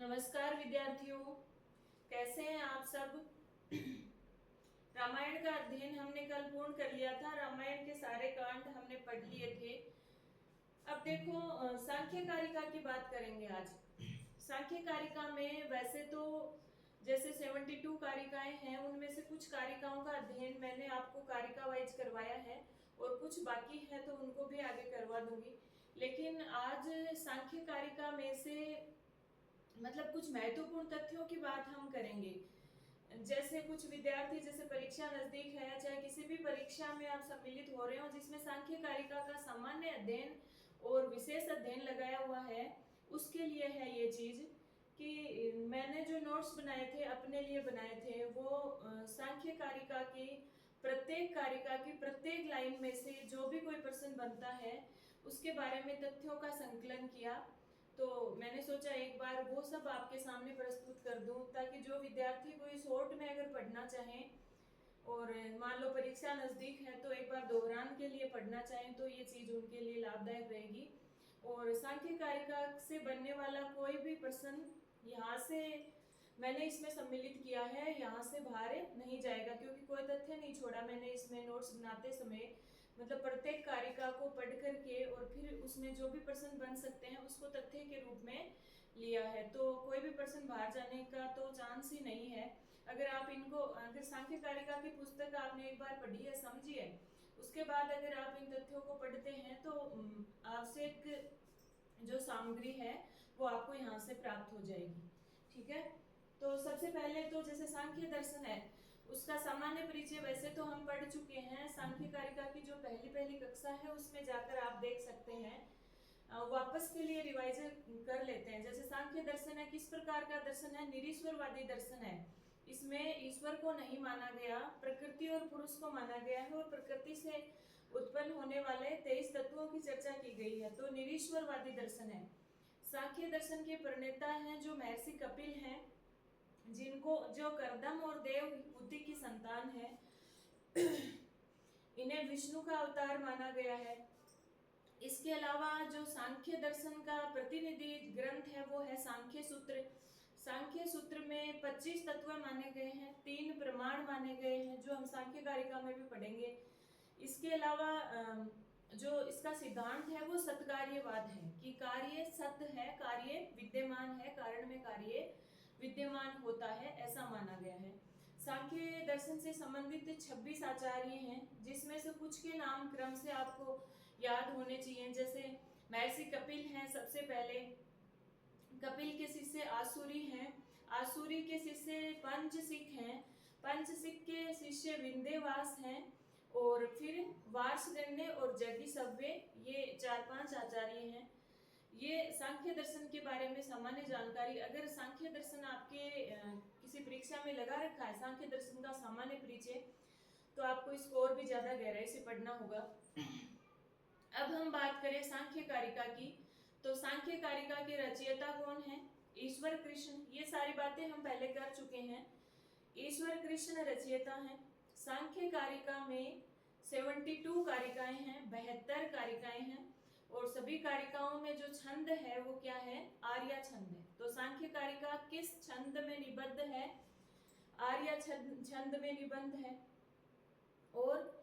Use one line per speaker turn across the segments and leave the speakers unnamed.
नमस्कार विद्यार्थियों, कैसे हैं आप सब। रामायण का अध्ययन हमने कल पूर्ण कर लिया था। रामायण के सारे कांड हमने पढ़ लिए थे। अब देखो सांख्य कारिका की बात करेंगे आज। सांख्य कारिका में वैसे तो जैसे 72 कारिकाएं हैं, उनमें से कुछ कारिकाओं का अध्ययन मैंने आपको कारिका वाइज करवाया है और कुछ बाकी है तो उनको भी आगे करवा दूंगी। लेकिन आज सांख्य कारिका में से मतलब कुछ महत्वपूर्ण तथ्यों की बात हम करेंगे। जैसे कुछ विद्यार्थी, जैसे परीक्षा नजदीक है, चाहे किसी भी परीक्षा में आप सम्मिलित हो रहे हो जिसमें सांख्य कारिका का सामान्य अध्ययन और विशेष अध्ययन लगाया हुआ है, उसके लिए है ये चीज कि मैंने जो नोट्स बनाए थे, अपने लिए बनाए थे, वो सांख्य कारिका की प्रत्येक लाइन में से जो भी कोई प्रश्न बनता है उसके बारे में तथ्यों का संकलन किया। तो मैंने सोचा एक बार वो सब आपके सामने प्रस्तुत कर दूं, ताकि जो विद्यार्थी कोई शॉर्ट में अगर पढ़ना चाहें और मान लो परीक्षा नजदीक है तो एक बार दोहरान के लिए पढ़ना चाहें तो ये चीज उनके लिए लाभदायक रहेगी। और सांख्य कारिका से बनने वाला कोई भी प्रश्न यहाँ से मैंने इसमें सम्मिलित किया है, यहाँ से बाहर नहीं जाएगा, क्योंकि कोई तथ्य नहीं छोड़ा मैंने इसमें नोट्स बनाते समय। मतलब प्रत्येक कारिका को पढ़ करके और फिर उसमें जो भी प्रश्न बन सकते हैं उसको तथ्य के रूप में लिया है, तो कोई भी प्रश्न बाहर जाने का तो चांस ही नहीं है। अगर आप इनको, अगर सांख्य कारिका की पुस्तक आपने एक बार पढ़ी है, समझी है, उसके बाद अगर आप इन तथ्यों को पढ़ते हैं तो आवश्यक जो सामग्री है वो आपको यहाँ से प्राप्त हो जाएगी। ठीक है, तो सबसे पहले तो जैसे सांख्य दर्शन है उसका सामान्य परिचय वैसे तो हम पढ़ चुके हैं। सांख्य कारिका की जो पहली कक्षा है उसमें जाकर आप देख सकते हैं। वापस के लिए रिवाइज कर लेते हैं। जैसे सांख्य दर्शन है, किस प्रकार का दर्शन है? निरीश्वरवादी दर्शन है। इसमें ईश्वर को नहीं माना गया, प्रकृति और पुरुष को माना गया है और प्रकृति से उत्पन्न होने वाले 23 तत्वों की चर्चा की गई है, तो निरीश्वरवादी दर्शन है। सांख्य दर्शन के प्रणेता हैं जो महर्षि कपिल हैं, जिनको जो कर्दम और देव बुद्धि की संतान है। इन्हें विष्णु का अवतार माना गया है। इसके अलावा जो सांख्य दर्शन का प्रतिनिधि ग्रंथ है वो है सांख्य सूत्र। सांख्य सूत्र में 25 तत्व माने गए हैं, 3 प्रमाण माने गए हैं जो हम सांख्य कारिका में भी पढ़ेंगे। इसके अलावा जो इसका सिद्धांत है वो सत्कार्यवाद है, कि कार्य सत्य है, कार्य विद्यमान है, कारण में कार्य विद्यमान होता है, ऐसा माना गया है। सांख्य दर्शन से संबंधित 26 आचार्य हैं, जिसमें से कुछ के नाम क्रम से आपको याद होने चाहिए। जैसे महर्षि कपिल हैं सबसे पहले, कपिल के शिष्य आसुरी हैं, आसुरी के शिष्य पंचसिक हैं, पंचसिक के शिष्य विंध्यवास हैं, और फिर वार्षगण्य और जगिसव्य, ये 4-5 आचार्य हैं। ये सांख्य दर्शन के बारे में सामान्य जानकारी। अगर सांख्य दर्शन आपके किसी परीक्षा में लगा रखा है, सांख्य दर्शन का सामान्य परिचय, तो आपको इसको और भी ज्यादा गहराई से पढ़ना होगा। अब हम बात करें सांख्य कारिका की, तो सांख्य कारिका के रचयिता कौन है? ईश्वर कृष्ण। ये सारी बातें हम पहले कर चुके हैं। ईश्वर कृष्ण रचयिता हैं। सांख्य कारिका में 72 कारिकाएं हैं, 72 कारिकाएं हैं, और सभी कारिकाओं में जो छंद है वो क्या है? आर्या छंद है। तो सांख्य कारिका किस छंद में निबद्ध है? आर्या छंद में निबद्ध है। और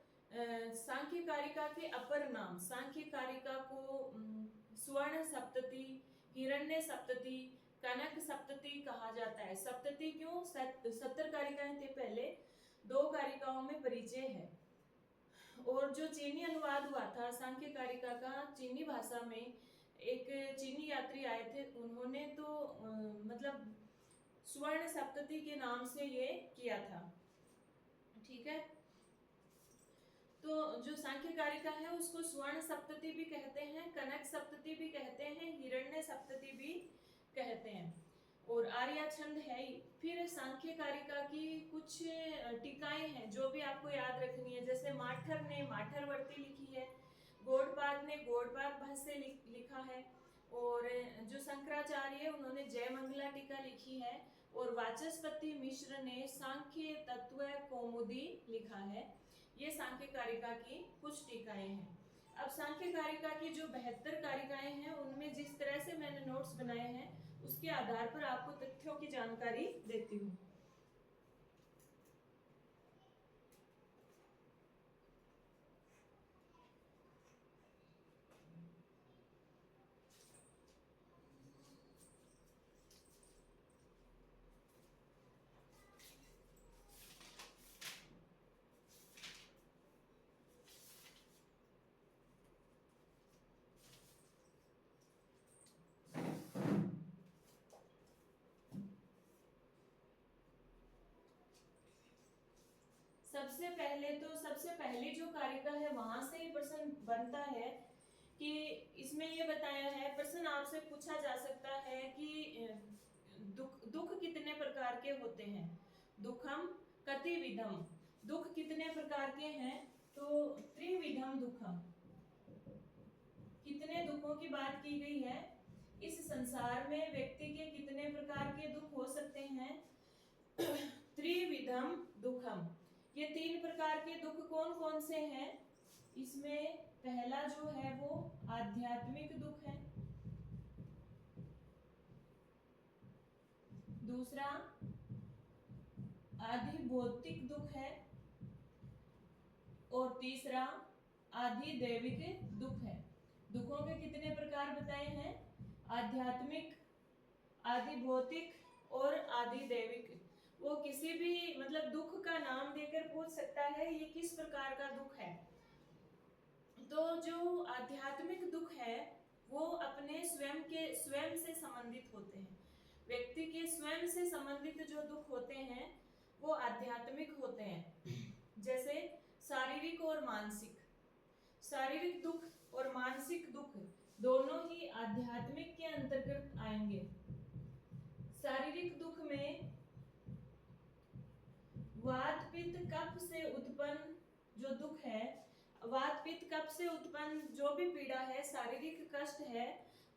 सांख्य कारिका के अपर नाम, सांख्य कारिका को स्वर्ण सप्तति, हिरण्य सप्तति, कनक सप्तति कहा जाता है। सप्तति क्यों? 70 कारिकाएं थे पहले, 2 कारिकाओं में परिचय है। और जो चीनी अनुवाद हुआ था सांख्य कारिका का चीनी भाषा में, एक चीनी यात्री आए थे, उन्होंने तो मतलब स्वर्ण सप्तति के नाम से ये किया था। ठीक है, तो जो सांख्य कारिका है उसको स्वर्ण सप्तति भी कहते हैं, कनक सप्तति भी कहते हैं, हिरण्य सप्तति भी कहते हैं, और आर्या छंद है ही। फिर सांख्य कारिका की कुछ टीकाएं हैं जो भी आपको याद रखनी है। जैसे माठर ने माठरवर्ती लिखी है, गौड़पाद ने गौड़पाद भाष्य लिखा है, और जो शंकराचार्य उन्होंने जयमंगला टीका लिखी है, और वाचस्पति मिश्र ने सांख्य तत्व कौमुदी लिखा है। ये सांख्य कारिका की कुछ टीकाएं हैं। अब सांख्य कारिका की जो 72 कारिकाएं हैं उनमें जिस तरह से मैंने नोट्स बनाए हैं उसके आधार पर आपको तथ्यों की जानकारी देती हूँ। सबसे पहली जो कारिका है वहां से ही प्रश्न बनता है कि इसमें ये बताया है, प्रश्न आपसे पूछा जा सकता है कि दुख कितने प्रकार के होते हैं। दुखम कतिविधम, दुख कितने प्रकार के हैं, तो त्रिविधम दुखम। कितने दुखों की बात की गई है, इस संसार में व्यक्ति के कितने प्रकार के दुख हो सकते हैं, त्रिविधम दुखम। ये 3 प्रकार के दुख कौन कौन से हैं, इसमें पहला जो है वो आध्यात्मिक दुख है, दूसरा आधिभौतिक दुख है, और तीसरा आधिदैविक दुख है। दुखों के कितने प्रकार बताए हैं, आध्यात्मिक, आधिभौतिक और आधिदैविक। वो किसी भी मतलब दुख का नाम देकर पूछ सकता है ये किस प्रकार का दुख है। तो जो आध्यात्मिक दुख है वो अपने स्वयं से संबंधित होते हैं। व्यक्ति के स्वयं से संबंधित जो दुख होते हैं वो आध्यात्मिक होते हैं। जैसे शारीरिक और मानसिक, शारीरिक दुख और मानसिक दुख दोनों ही आध्यात्मिक के अंतर्गत आएंगे। शारीरिक दुख में वात पित्त कफ से उत्पन्न जो दुख है, वात पित्त कफ से उत्पन्न जो भी पीड़ा है, शारीरिक कष्ट है,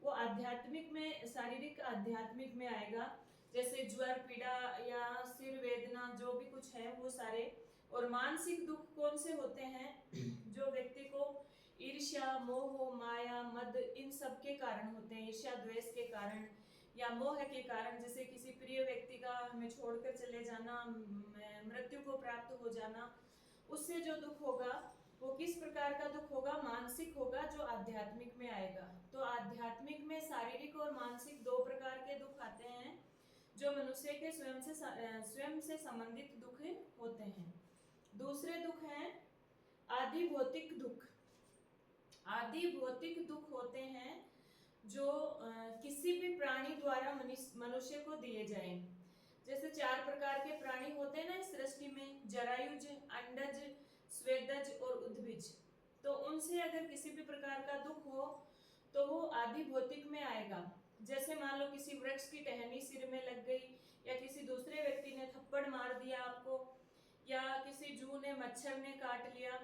वो आध्यात्मिक में, शारीरिक आध्यात्मिक में आएगा। जैसे ज्वर पीड़ा या सिर वेदना जो भी कुछ है वो सारे। और मानसिक दुख कौन से होते हैं, जो व्यक्ति को ईर्ष्या, मोह, माया, मद इन सब के कारण होते हैं। ईर्ष्या द्वेष के कारण या मोह के कारण, जैसे किसी प्रिय व्यक्ति का हमें छोड़कर चले जाना, मृत्यु को प्राप्त हो जाना, उससे जो दुख होगा वो किस प्रकार का दुख होगा, मानसिक होगा, जो आध्यात्मिक में आएगा। तो आध्यात्मिक में शारीरिक और मानसिक 2 प्रकार के दुख आते हैं जो मनुष्य के स्वयं से संबंधित दुख होते हैं। दूसरे दुख हैं आधिभौतिक दुख। आधिभौतिक दुख होते हैं जो किसी भी प्राणी द्वारा मनुष्य को दिए जाएं। जैसे 4 प्रकार के प्राणी होते हैं ना इस सृष्टि में, जरायुज, अंडज, स्वेदज और उद्भिज। तो उनसे अगर किसी भी प्रकार का दुख हो तो वो आधिभौतिक में आएगा। जैसे मान लो किसी वृक्ष की टहनी सिर में लग गई, या किसी दूसरे व्यक्ति ने थप्पड़ मार दिया आपको, या किसी जू ने, मच्छर ने काट लिया,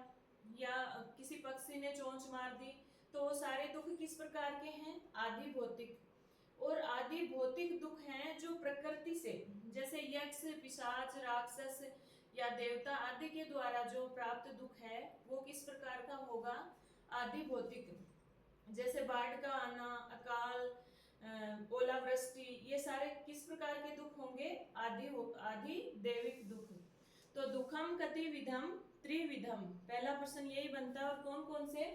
या किसी पक्षी ने चोंच मार दी, तो वो सारे दुख किस प्रकार के हैं, आधिभौतिक। और आधिभौतिक दुख हैं जो प्रकृति से, जैसे यक्ष, पिशाच, राक्षस या देवता आदि के द्वारा जो प्राप्त दुख है वो किस प्रकार का होगा, आधिभौतिक। जैसे बाढ़ का आना, अकाल, ओलावृष्टि, ये सारे किस प्रकार के दुख होंगे, आधिदैविक दुख। तो दुखम कतिविधम त्रिविधम, पहला प्रश्न यही बनता है। और कौन कौन से,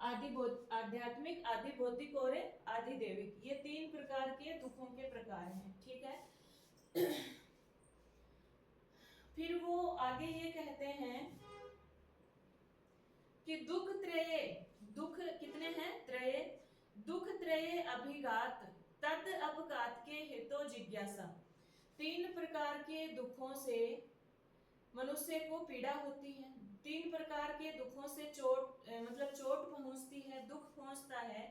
आध्यात्मिक, आधिभौतिक और आधिदैविक, ये 3 प्रकार के दुखों के प्रकार हैं। ठीक है। फिर वो आगे ये कहते हैं कि दुख त्रये, दुख कितने हैं, त्रये, दुख त्रये अभिघात तद अपघात के हेतु जिज्ञासा। 3 प्रकार के दुखों से मनुष्य को पीड़ा होती है। 3 प्रकार के दुखों से चोट पहुंचती है, दुख पहुंचता है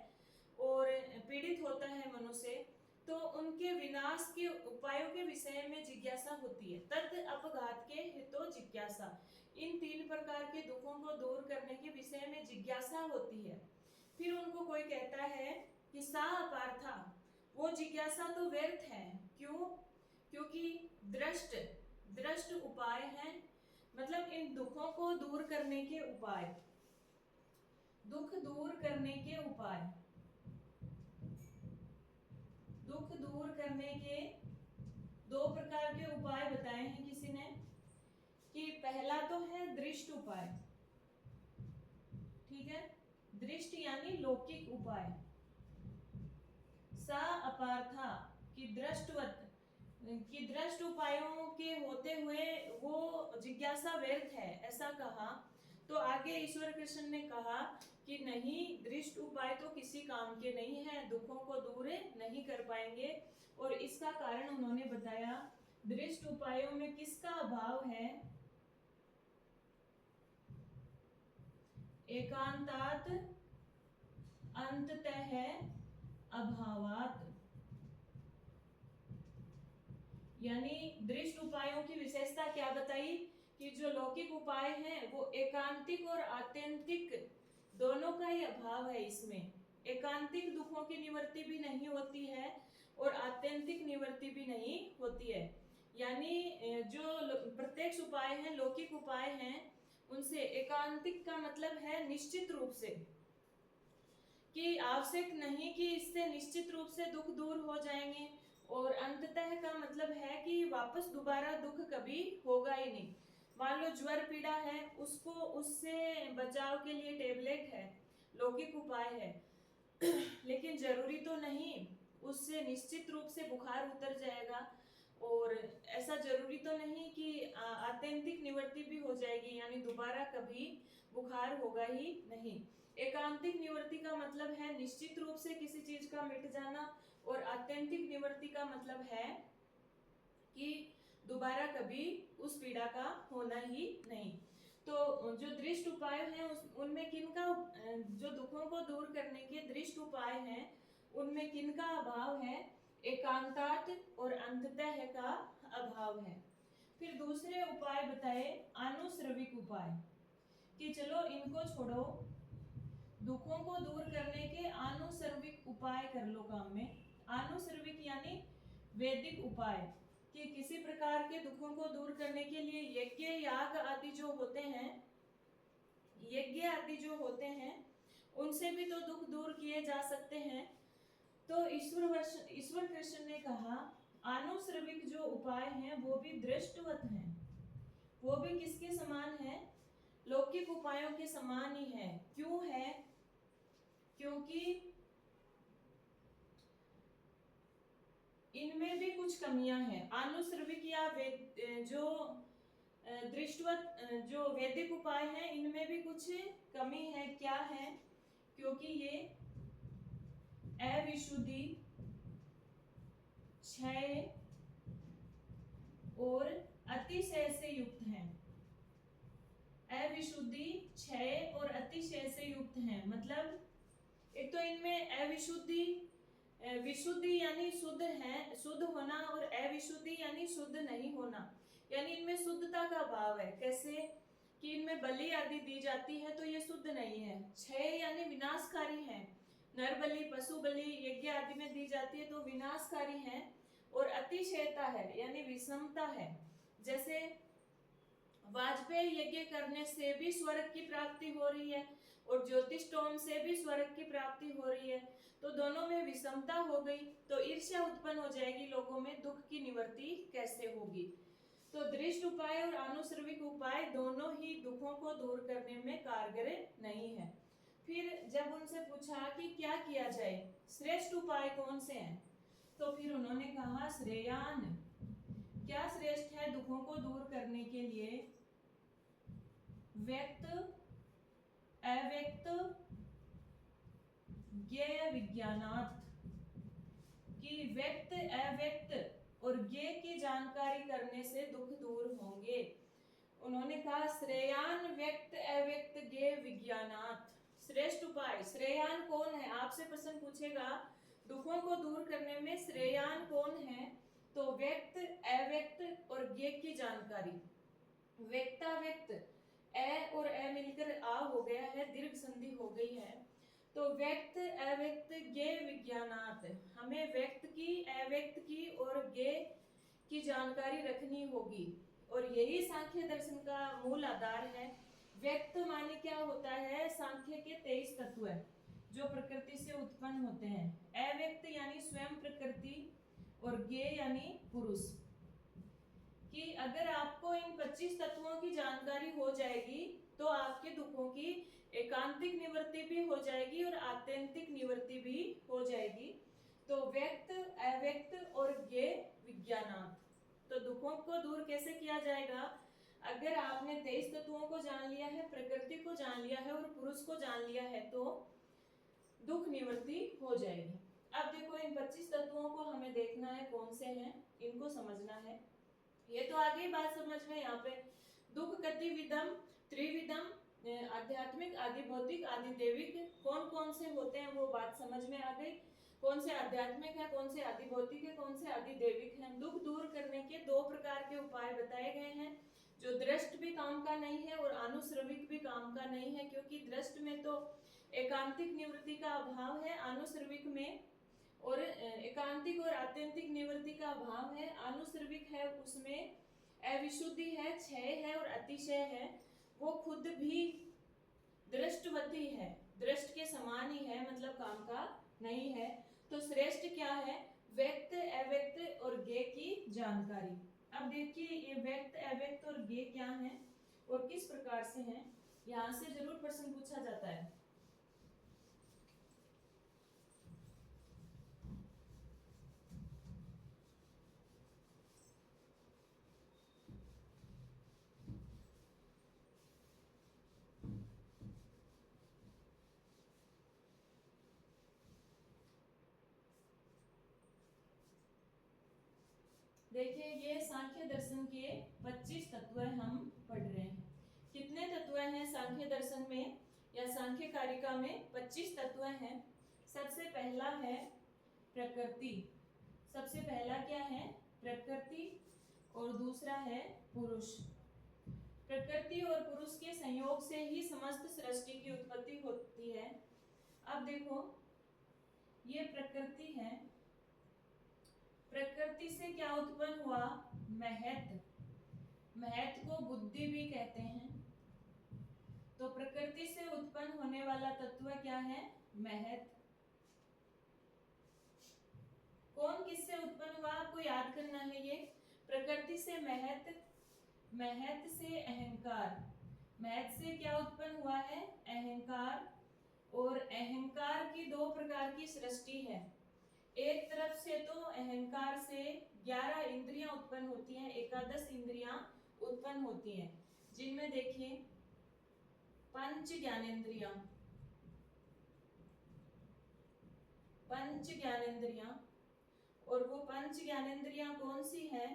और पीड़ित होता है मनुष्य। तो उनके विनाश के उपायों के विषय में जिज्ञासा होती है। तद अपघात के हेतु जिज्ञासा, इन 3 प्रकार के दुखों को दूर करने के विषय में जिज्ञासा होती है। फिर उनको कोई कहता है कि सा अपार्था, वो जिज्ञासा तो व्यर्थ है। क्यों? क्योंकि दृष्ट उपाय हैं, मतलब इन दुखों को दूर करने के उपाय, दुख दूर करने के उपाय, दुख दूर करने के दो प्रकार के उपाय बताए हैं किसी ने, कि पहला तो है दृष्ट उपाय, ठीक है, दृष्ट यानी लौकिक उपाय, सा अपार्था कि दृष्ट उपायों के होते हुए वो जिज्ञासा व्यर्थ है, ऐसा कहा। तो आगे ईश्वर कृष्ण ने कहा कि नहीं, दृष्ट उपाय तो किसी काम के नहीं है, दुखों को दूर नहीं कर पाएंगे। और इसका कारण उन्होंने बताया, दृष्ट उपायों में किसका अभाव है, एकांतात अंततः अभावात, यानी दृष्ट उपायों की विशेषता क्या बताई कि जो लौकिक उपाय हैं वो एकांतिक और आत्यंतिक दोनों का ही अभाव है। इसमें एकांतिक दुखों की निवृत्ति भी नहीं होती है और आत्यंतिक निवृत्ति भी नहीं होती है। यानी जो प्रत्यक्ष उपाय हैं, लौकिक उपाय हैं, उनसे एकांतिक का मतलब है निश्चित रूप से, कि आवश्यक नहीं कि इससे निश्चित रूप से दुख दूर हो जाएंगे, और अंततः का मतलब है कि वापस दोबारा दुख कभी होगा ही नहीं। मान लो ज्वर पीड़ा है, उसको उससे बचाव के लिए टेबलेट है, लौकिक उपाय है, लेकिन जरूरी तो नहीं उससे निश्चित रूप से बुखार उतर जाएगा, और ऐसा जरूरी तो नहीं कि आत्यंतिक निवृत्ति भी हो जाएगी, यानी दोबारा कभी बुखार होगा ही नहीं। एकांतिक निवृत्ति का मतलब है निश्चित रूप से किसी चीज का मिट जाना, और आत्यंतिक निवृत्ति का मतलब है कि दोबारा कभी उस पीड़ा का होना ही नहीं। तो जो दृष्ट उपाय हैं उनमें किनका, जो दुखों को दूर करने के दृष्ट उपाय हैं उनमें किनका अभाव है, एकांतात और अंततः का अभाव है। फिर दूसरे उपाय बताए आनुश्रविक उपाय, कि चलो इनको छोड़ो, दुखों को दूर करने के आनुश्रविक उपाय कर लो काम में। आनुश्रविक यानी वैदिक उपाय, कि किसी प्रकार के दुखों को दूर करने के लिए यज्ञ याग आदि जो होते हैं, यज्ञ आदि जो होते हैं उनसे भी तो दुख दूर किए जा सकते हैं। तो ईश्वर कृष्ण ने कहा आनुश्रविक जो उपाय हैं वो भी दृष्टवत हैं, वो भी किसके समान है, लौकिक उपायों के समान ही है। क्यों है, क्योंकि इनमें भी कुछ कमियां हैं। आनुश्रविक या जो दृष्टवत जो वैदिक उपाय हैं इनमें भी कुछ कमी है। क्या है, क्योंकि ये अविशुद्धि, क्षय और अतिशय से युक्त हैं। अविशुद्धि, क्षय और अतिशय से युक्त हैं। मतलब एक तो इनमें अविशुद्धि, विशुद्धि यानी शुद्ध है, शुद्ध होना, और अविशुद्धि यानी शुद्ध नहीं होना, यानी इनमें शुद्धता का अभाव है। कैसे कि इनमें बलि आदि दी जाती है तो ये शुद्ध नहीं है। क्षय यानी विनाशकारी है, नर बलि, पशु बलि यज्ञ आदि में दी जाती है तो विनाशकारी है। और अतिशयता है यानी विषमता है। जैसे वाजपेयी यज्ञ करने से भी स्वर्ग की प्राप्ति हो रही है और ज्योतिषोम से भी स्वर्ग की प्राप्ति हो रही है, तो दोनों में विषमता हो गई, तो ईर्ष्या उत्पन्न हो जाएगी लोगों में, दुख की निवृत्ति कैसे होगी। तो दृष्ट उपाय और आनुश्रविक उपाय दोनों ही दुखों को दूर करने में कारगर नहीं है। फिर जब उनसे पूछा कि क्या किया जाए, श्रेष्ठ उपाय कौन से हैं, तो फिर उन्होंने कहा श्रेयान। क्या श्रेष्ठ है दुखों को दूर करने के लिए, व्यक्त अव्यक्त ज्ञेय विज्ञानात्, कि व्यक्त अव्यक्त और ज्ञेय की जानकारी करने से दुख दूर होंगे। उन्होंने कहा श्रेयान व्यक्त अव्यक्त ज्ञेय विज्ञानात्, श्रेष्ठ उपाय। श्रेयान कौन है, आपसे प्रश्न पूछेगा दुखों को दूर करने में श्रेयान कौन है, तो व्यक्त अव्यक्त और ज्ञेय की जानकारी। व्यक्ताव्यक्त, अ और अ मिलकर आ हो गया है, दीर्घ संधि हो गई है, तो व्यक्त अव्यक्त ज्ञेय विज्ञानात्, हमें व्यक्त की, अव्यक्त की और ज्ञेय की जानकारी रखनी होगी, और यही सांख्य दर्शन का मूल आधार है। व्यक्त माने क्या होता है, सांख्य के 23 तत्व है, जो प्रकृति से उत्पन्न होते हैं। अव्यक्त यानी स्वयं प्रकृति और ज्ञ यानी पुरुष। कि अगर आपको इन 25 तत्वों की जानकारी हो जाएगी तो आपके दुखों की एकांतिक निवृत्ति भी हो जाएगी और आत्यंतिक निवृत्ति भी हो जाएगी। तो व्यक्त, अव्यक्त और ज्ञ विज्ञानात्। तो दुखों को दूर कैसे किया जाएगा? अगर आपने 23 तत्वों को जान लिया है, प्रकृति को जान लिया है और पुरुष को जान लिया है तो दुख निवृत्ति हो जाएगी। अब देखो इन 25 तत्वों को हमें देखना है कौन से हैं, इनको समझना है। ये तो आगे बात समझ में, यहाँ पे दुख कतिविधम त्रिविधम, आध्यात्मिक, आदि भौतिक, आदि दैविक, कौन कौन से होते हैं वो बात समझ में आ गई। कौन से आध्यात्मिक है, कौन से आदि भौतिक है, कौन से आदि दैविक है। दुख दूर करने के 2 प्रकार के उपाय बताए गए हैं, जो दृष्ट भी काम का नहीं है और अनुश्रविक भी काम का नहीं है, क्योंकि दृष्ट में तो एकांतिक निवृत्ति का अभाव है, अनुश्रविक में और एकांतिक और आत्यंतिक निवृत्ति का अभाव है। अनुश्रविक है उसमें अविशुद्धि है, क्षय है और अतिशय है। वो खुद भी दृष्टवती है, दृष्ट के समान ही है, मतलब काम का नहीं है। तो श्रेष्ठ क्या है? व्यक्त, अव्यक्त और ज्ञ की जानकारी। अब देखिए ये व्यक्त, अव्यक्त और ज्ञ क्या है और किस प्रकार से हैं, यहाँ से जरूर प्रश्न पूछा जाता है। देखिए ये सांख्य दर्शन के 25 तत्व हम पढ़ रहे हैं। कितने तत्व हैं सांख्य दर्शन में या सांख्य कारिका में? 25 तत्व हैं। सबसे पहला है प्रकृति। सबसे पहला क्या है? प्रकृति। और दूसरा है पुरुष। प्रकृति और पुरुष के संयोग से ही समस्त सृष्टि की उत्पत्ति होती है। अब देखो ये प्रकृति है, प्रकृति से क्या उत्पन्न हुआ? महत। महत को बुद्धि भी कहते हैं। तो प्रकृति से उत्पन्न होने वाला तत्व क्या है? महत। कौन किससे उत्पन्न हुआ आपको याद करना है। ये प्रकृति से महत, महत से अहंकार। महत से क्या उत्पन्न हुआ है? अहंकार। और अहंकार की 2 प्रकार की सृष्टि है। एक तरफ से तो अहंकार से 11 इंद्रियां उत्पन्न होती हैं, 11 इंद्रियां उत्पन्न होती हैं, जिनमें देखिए पंच ज्ञानेंद्रियां, पंच ज्ञानेंद्रियां। और वो पंच ज्ञानेंद्रियां कौन सी हैं?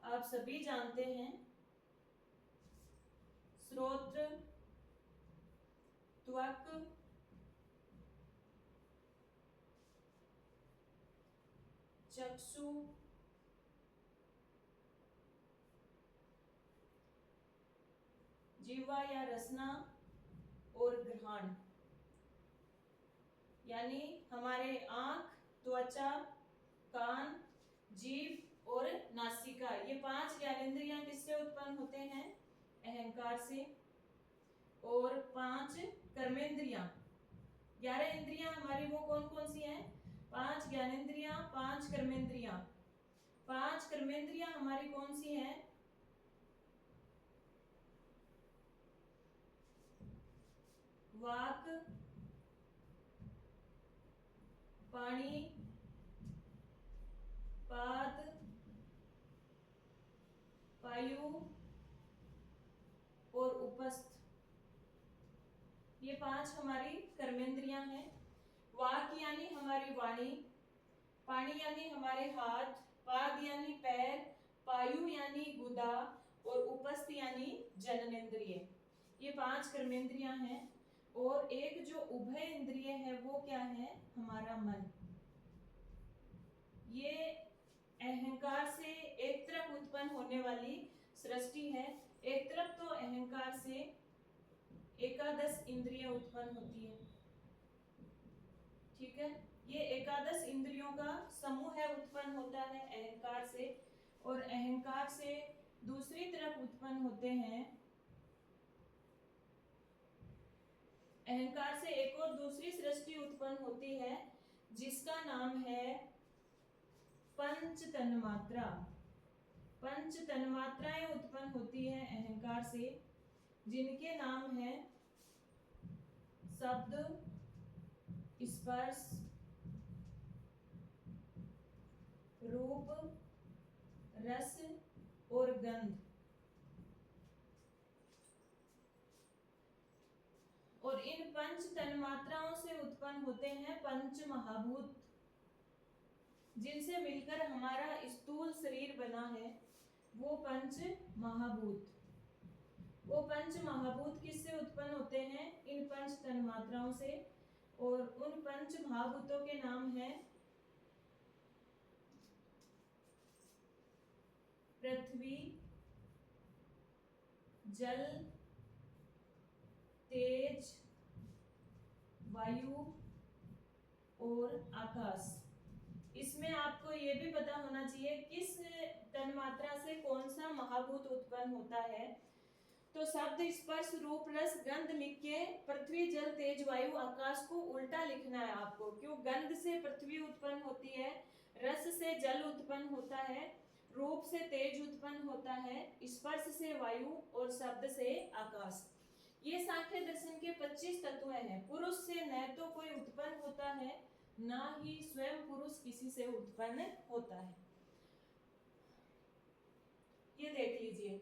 आप सभी जानते हैं, श्रोत्र, त्वक, चक्षु, जीवा या रसना और घ्राण। यानी हमारे आंख, त्वचा, कान, जीभ और नासिका, ये 5 ज्ञानेंद्रियां किससे उत्पन्न होते हैं? अहंकार से। और 5 कर्मेंद्रियां, 11 इंद्रियां हमारी वो कौन कौन सी हैं? 5 ज्ञानेंद्रियां, 5 कर्मेंद्रियां। 5 कर्मेंद्रियां हमारी कौन सी हैं? वाक, पाणी, पाद, वायु और उपस्थ। ये 5 हमारी कर्मेंद्रियां हैं। वाक यानी हमारी वाणी, पाणी यानी हमारे हाथ, पाद यानी पैर, पायु यानी गुदा और उपस्थ यानी जननेंद्रिय। ये 5 कर्मेंद्रियां हैं। और एक जो उभय इंद्रिय है वो क्या है? हमारा मन। ये अहंकार से एक तरफ उत्पन्न होने वाली सृष्टि है। एक तरफ तो अहंकार से 11 इंद्रियां उत्पन्न होती है, ठीक है। ये 11 इंद्रियों का समूह है, उत्पन्न होता है अहंकार से। और अहंकार से दूसरी तरफ उत्पन्न होते हैं अहंकार से एक और दूसरी सृष्टि उत्पन्न होती है जिसका नाम है पंच तन्मात्रा। पंच तन्मात्राएं उत्पन्न होती है अहंकार से, जिनके नाम है शब्द, स्पर्श, रूप, रस और गंध। और इन पंच तन्मात्राओं से उत्पन्न होते हैं पंच महाभूत, जिनसे मिलकर हमारा स्थूल शरीर बना है, वो पंच महाभूत। वो पंच महाभूत किससे उत्पन्न होते हैं? इन पंच तन्मात्राओं से। और उन पंच महाभूतों के नाम है पृथ्वी, जल, तेज, वायु और आकाश। इसमें आपको ये भी पता होना चाहिए किस तन्मात्रा से कौन सा महाभूत उत्पन्न होता है। तो शब्द, स्पर्श, रूप, रस, गंध लिख के पृथ्वी, जल, तेज, वायु, आकाश को उल्टा लिखना है आपको। क्यों? गंध से पृथ्वी उत्पन्न होती है, रस से जल उत्पन्न होता है, रूप से तेज उत्पन्न होता है, स्पर्श से वायु और शब्द से आकाश। ये सांख्य दर्शन के 25 तत्व हैं। पुरुष से न तो कोई उत्पन्न होता है, ना ही स्वयं पुरुष किसी से उत्पन्न होता है। ये देख लीजिए,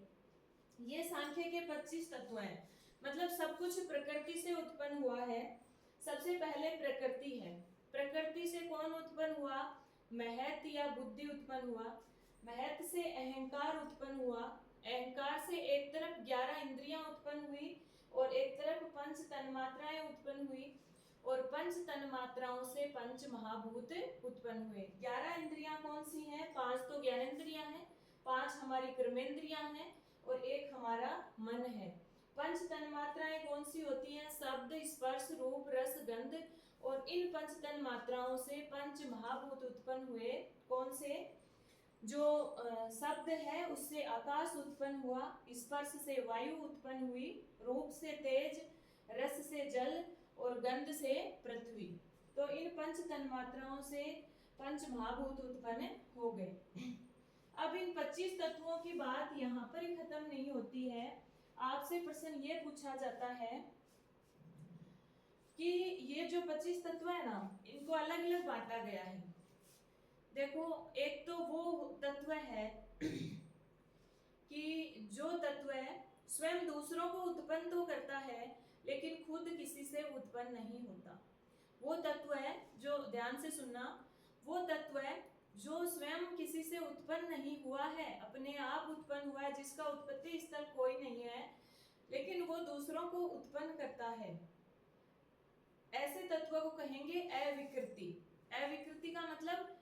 ये सांख्य के 25 तत्व हैं। मतलब सब कुछ प्रकृति से उत्पन्न हुआ है। सबसे पहले प्रकृति है। प्रकृति से कौन उत्पन्न हुआ? महत या बुद्धि उत्पन्न हुआ। महत से अहंकार उत्पन्न हुआ। अहंकार से एक तरफ 11 इंद्रियां उत्पन्न हुई और एक तरफ पंच तन्मात्राएं उत्पन्न हुई। और पंच तन्मात्राओं से पंच महाभूत उत्पन्न हुए। 11 इंद्रियां कौन सी हैं? 5 तो ज्ञानेंद्रियां हैं, 5 हमारी कर्मेंद्रियां हैं और एक हमारा मन है। पंच तन्मात्राएं कौन सी होती हैं? शब्द, स्पर्श, रूप, रस, गंध। और इन पंच तन्मात्राओं से पंच महाभूत उत्पन्न हुए। कौन से? जो शब्द है उससे आकाश उत्पन्न हुआ, स्पर्श से वायु उत्पन्न हुई, रूप से तेज, रस से जल और गंध से पृथ्वी। तो इन पंच तन्मात्राओं से पंच महाभूत उत्पन्न हो गए। अब इन 25 तत्वों की बात यहाँ पर ही खत्म नहीं होती है। आपसे प्रश्न ये पूछा जाता है कि ये जो 25 तत्व है ना, इनको अलग अलग बांटा गया है। देखो, एक तो वो तत्व है कि जो तत्व है स्वयं दूसरों को उत्पन्न तो करता है लेकिन खुद किसी से उत्पन्न नहीं होता। वो तत्व है जो, ध्यान से सुनना, वो तत्व है जो स्वयं किसी से उत्पन्न नहीं हुआ है, अपने आप उत्पन्न हुआ है, जिसका उत्पत्ति स्थल कोई नहीं है, लेकिन वो दूसरों को उत्पन्न करता है। ऐसे तत्व को कहेंगे अविकृति। अविकृति का मतलब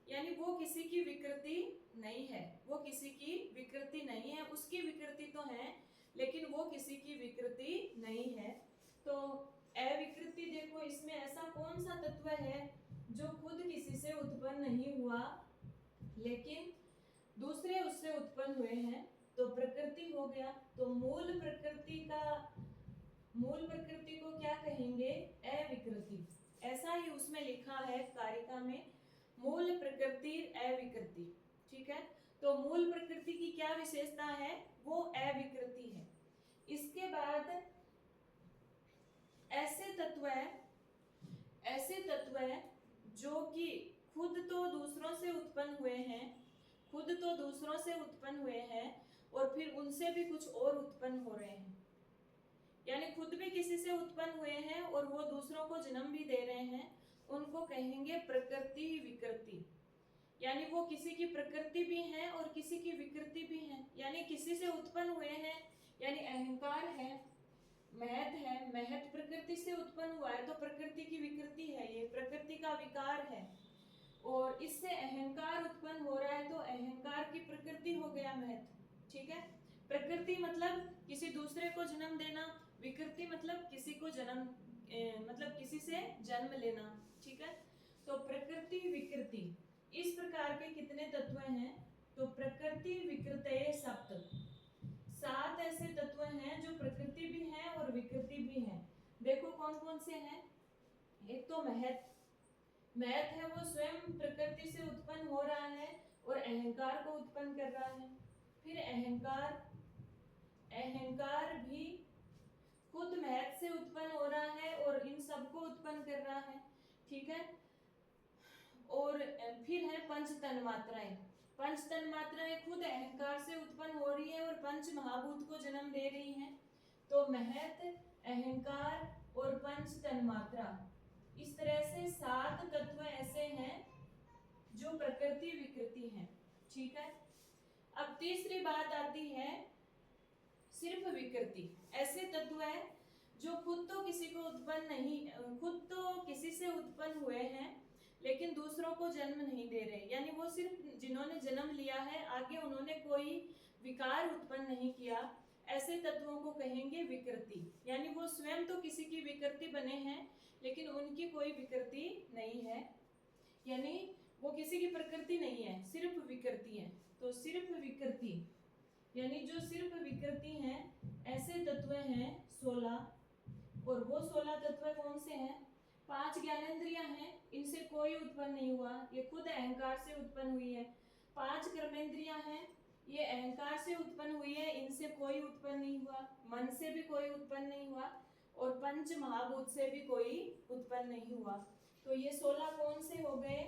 यानी वो किसी की विकृति नहीं है, वो किसी की विकृति नहीं है, उसकी विकृति तो है लेकिन वो किसी की विकृति नहीं है। तो अविकृति, देखो इसमें ऐसा कौन सा तत्व है जो खुद किसी से उत्पन्न नहीं हुआ लेकिन दूसरे उससे उत्पन्न हुए हैं? तो प्रकृति हो गया। तो मूल प्रकृति को क्या कहेंगे? अविकृति। ऐसा ही उसमें लिखा है कारिका में, मूल प्रकृति अविकृति। ठीक है, तो मूल प्रकृति की क्या विशेषता है? वो अविकृति है। इसके बाद ऐसे तत्व है जो कि खुद तो दूसरों से उत्पन्न हुए हैं और फिर उनसे भी कुछ और उत्पन्न हो रहे हैं। यानी खुद भी किसी से उत्पन्न हुए हैं और वो दूसरों को जन्म भी दे रहे हैं। उनको कहेंगे प्रकृति विकृति। यानी वो किसी की प्रकृति भी है और किसी की विकृति भी है। यानी किसी से उत्पन्न हुए हैं, यानी अहंकार है, महत है, महत प्रकृति से उत्पन्न हुआ है तो प्रकृति की विकृति है, ये प्रकृति का विकार है। और इससे अहंकार उत्पन्न हो रहा है तो अहंकार की प्रकृति हो गया महत। ठीक है, प्रकृति मतलब किसी दूसरे को जन्म देना, विकृति मतलब किसी को मतलब किसी से जन्म लेना। ठीक है, तो प्रकृति विकृति इस प्रकार के कितने तत्व हैं? तो प्रकृति विकृतये सप्त, 7 ऐसे तत्व हैं जो प्रकृति भी हैं और विकृति भी हैं। देखो कौन कौन से हैं? एक तो महत, महत है वो स्वयं प्रकृति से उत्पन्न हो रहा है और अहंकार को उत्पन्न कर रहा है। फिर अहंकार, अहंकार भी खुद महत से उत्पन्न हो रहा है और इन सबको उत्पन्न कर रहा है, ठीक है। और फिर है पंच तन्मात्राएं, पंच तन्मात्राएं खुद अहंकार से उत्पन्न हो रही है और पंच महाभूत को जन्म दे रही हैं। तो महत, अहंकार और पंच तन्मात्रा, इस तरह से 7 तत्व ऐसे हैं जो प्रकृति विकृति हैं, ठीक है। अब तीसरी बात आती है सिर्फ विकृति। ऐसे तत्व है जो खुद तो किसी को उत्पन्न नहीं, खुद तो किसी से उत्पन्न हुए हैं लेकिन दूसरों को जन्म नहीं दे रहे, यानी वो सिर्फ जिन्होंने जन्म लिया है, आगे उन्होंने कोई विकार उत्पन्न नहीं किया, ऐसे तत्वों को कहेंगे विकृति। यानी वो स्वयं तो किसी की विकृति बने हैं लेकिन उनकी कोई विकृति नहीं है, यानी वो किसी की प्रकृति नहीं है, सिर्फ विकृति है। तो सिर्फ विकृति, यानी जो सिर्फ विकृति हैं, ऐसे तत्व हैं 16। और वो 16 तत्व कौन से हैं? 5 ज्ञानेंद्रियां हैं, इनसे कोई उत्पन्न नहीं हुआ, ये खुद अहंकार से उत्पन्न हुई है। 5 कर्मेंद्रियां हैं, ये अहंकार से उत्पन्न हुई है, इनसे कोई उत्पन्न नहीं हुआ, मन से भी कोई उत्पन्न नहीं हुआ और पंच महाभूत से भी कोई उत्पन्न नहीं हुआ। तो ये 16 कौन से हो गए?